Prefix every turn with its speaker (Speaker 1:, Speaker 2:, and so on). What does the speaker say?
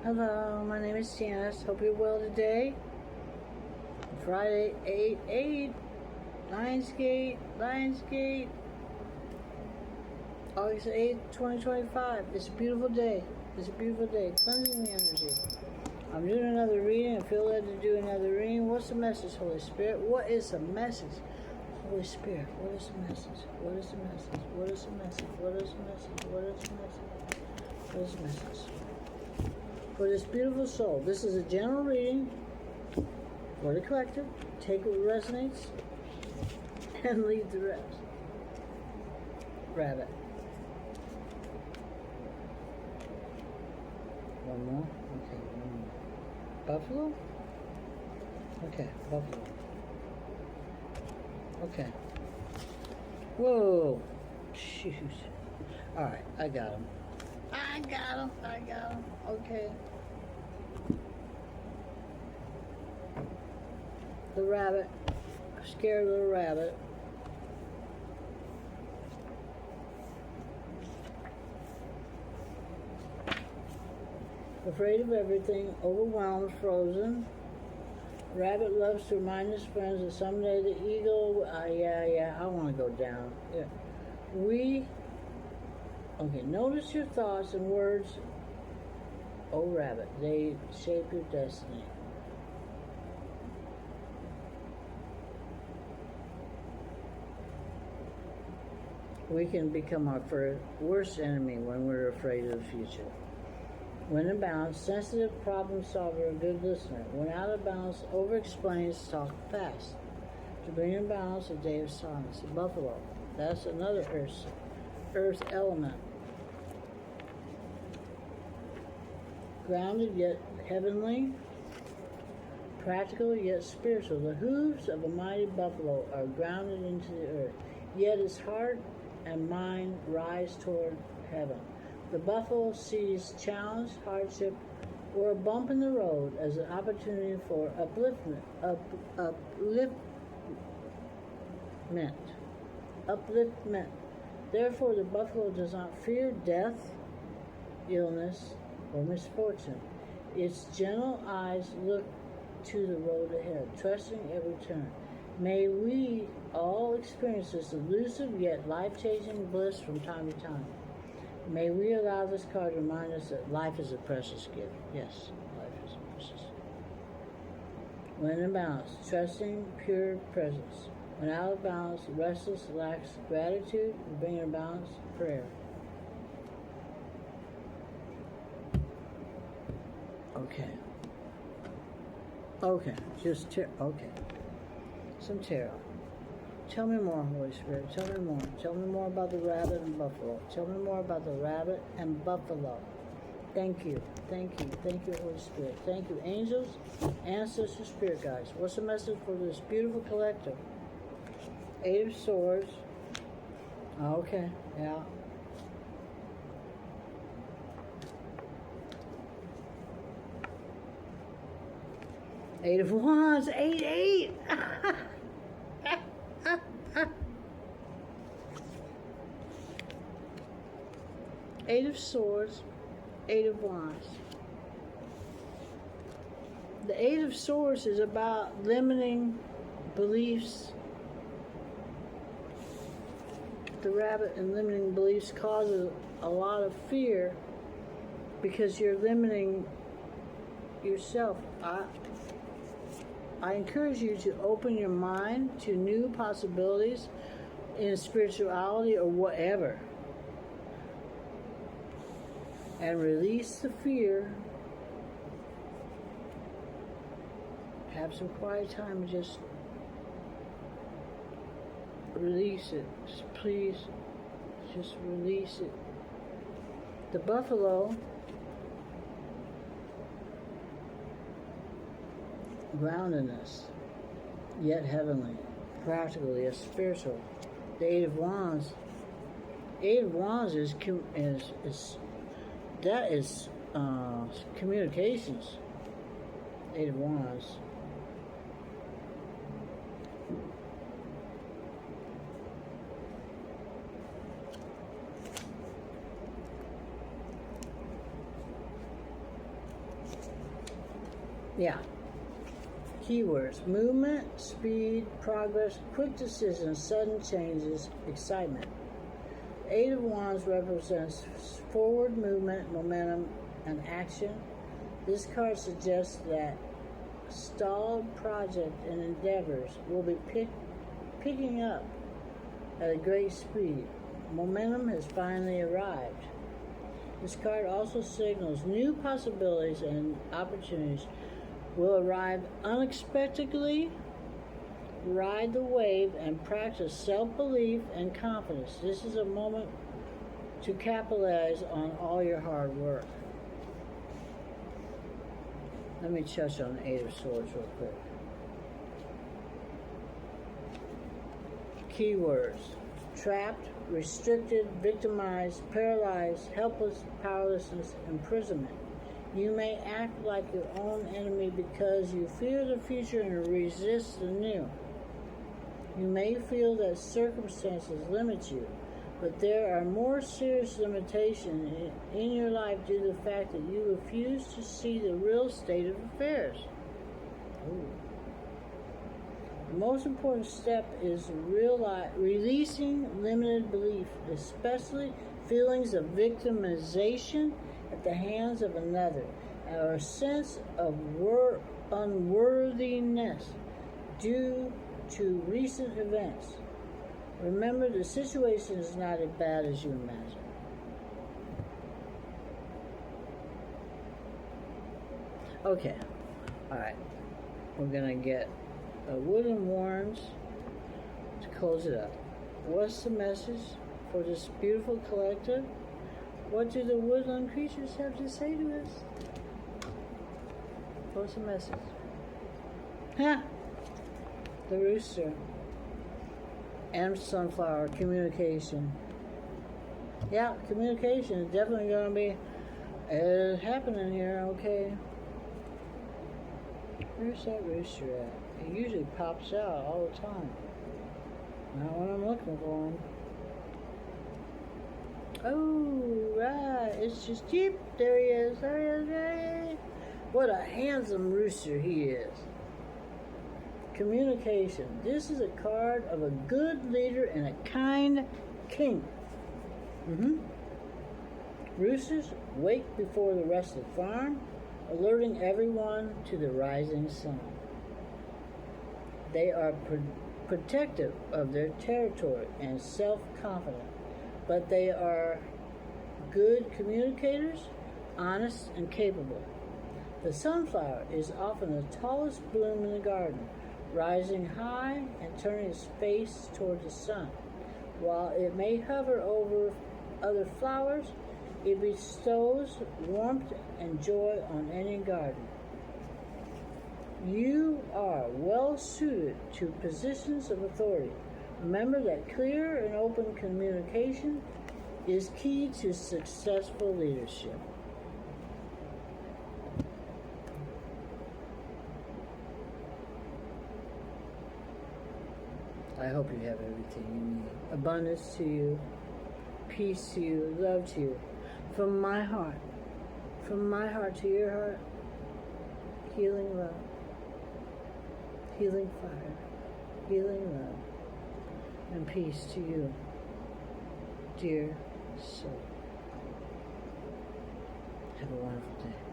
Speaker 1: Hello, my name is Janice. Hope you're well today. Friday, 8/8, Lionsgate, August 8th, 2025. It's a beautiful day. Cleansing the energy. I'm doing another reading. I feel led to do another reading. What's the message, Holy Spirit? What is the message? Holy Spirit, what is the message? What is the message? What is the message? What is the message? What is the message? What is the message? For this beautiful soul, this is a general reading for the collective. Take what resonates and leave the rest. Rabbit. One more? Okay, one more. Buffalo? Okay, buffalo. Okay. Whoa. Shoot. Alright, I got him. I got him. Okay. The rabbit. Scared little rabbit. Afraid of everything, overwhelmed, frozen. Rabbit loves to remind his friends that someday the eagle, I want to go down. Yeah. Okay, notice your thoughts and words, oh rabbit, they shape your destiny. We can become our worst enemy when we're afraid of the future. When in balance, sensitive problem solver, a good listener. When out of balance, over-explains, talk fast. To bring in balance, a day of silence. A buffalo, that's another earth element. Grounded yet heavenly, practical yet spiritual. The hooves of a mighty buffalo are grounded into the earth, yet its heart and mind rise toward heaven. The buffalo sees challenge, hardship, or a bump in the road as an opportunity for upliftment. Therefore, the buffalo does not fear death, illness, or misfortune. Its gentle eyes look to the road ahead, trusting every turn. May we all experience this elusive yet life-changing bliss from time to time. May we allow this card to remind us that life is a precious gift. Yes, life is precious. When in balance, trusting pure presence. When out of balance, restless, lacks gratitude, bring in balance, prayer. Okay, okay. Some tarot. Tell me more, Holy Spirit. Tell me more. Tell me more about the rabbit and buffalo. Tell me more about the rabbit and buffalo. Thank you. Holy Spirit. Thank you, angels, ancestors, spirit guides. What's the message for this beautiful collective? 8 of Swords. Okay, yeah. Eight of Wands. 8. Eight of Swords, 8 of Wands. The 8 of Swords is about limiting beliefs. The rabbit and limiting beliefs causes a lot of fear because you're limiting yourself. I encourage you to open your mind to new possibilities in spirituality or whatever. And release the fear. Have some quiet time and just release it. Please, just release it. The buffalo, groundedness, yet heavenly, practical yet spiritual. The 8 of Wands. 8 of Wands is communications. 8 of Wands. Yeah. Keywords: movement, speed, progress, quick decisions, sudden changes, excitement. Eight of Wands represents forward movement, momentum, and action. This card suggests that stalled project and endeavors will be picking up at a great speed. Momentum has finally arrived. This card also signals new possibilities and opportunities will arrive unexpectedly. Ride the wave and practice self-belief and confidence. This is a moment to capitalize on all your hard work. Let me touch on the Eight of Swords real quick. Keywords: trapped, restricted, victimized, paralyzed, helpless, powerlessness, imprisonment. You may act like your own enemy because you fear the future and resist the new. You may feel that circumstances limit you, but there are more serious limitations in your life due to the fact that you refuse to see the real state of affairs. Ooh. The most important step is releasing limited belief, especially feelings of victimization at the hands of another, or a sense of unworthiness due to recent events. Remember, the situation is not as bad as you imagine. Okay, alright. We're going to get a wooden wands to close it up. What's the message for this beautiful collective? What do the woodland creatures have to say to us? What's the message? Huh? The rooster. And sunflower. Communication. Yeah, communication is definitely going to be happening here, okay? Where's that rooster at? It usually pops out all the time. Not when I'm looking for him. Oh, right. It's just, yep, there he is. There he is. There he is. What a handsome rooster he is. Communication. This is a card of a good leader and a kind king. Roosters wake before the rest of the farm, alerting everyone to the rising sun. They are protective of their territory and self-confident, but they are good communicators, honest and capable. The sunflower is often the tallest bloom in the garden, rising high and turning its face toward the sun. While it may hover over other flowers, it bestows warmth and joy on any garden. You are well suited to positions of authority. Remember that clear and open communication is key to successful leadership. I hope you have everything you need. Abundance to you, peace to you, love to you. From my heart to your heart, healing love, healing fire, healing love, and peace to you, dear soul. Have a wonderful day.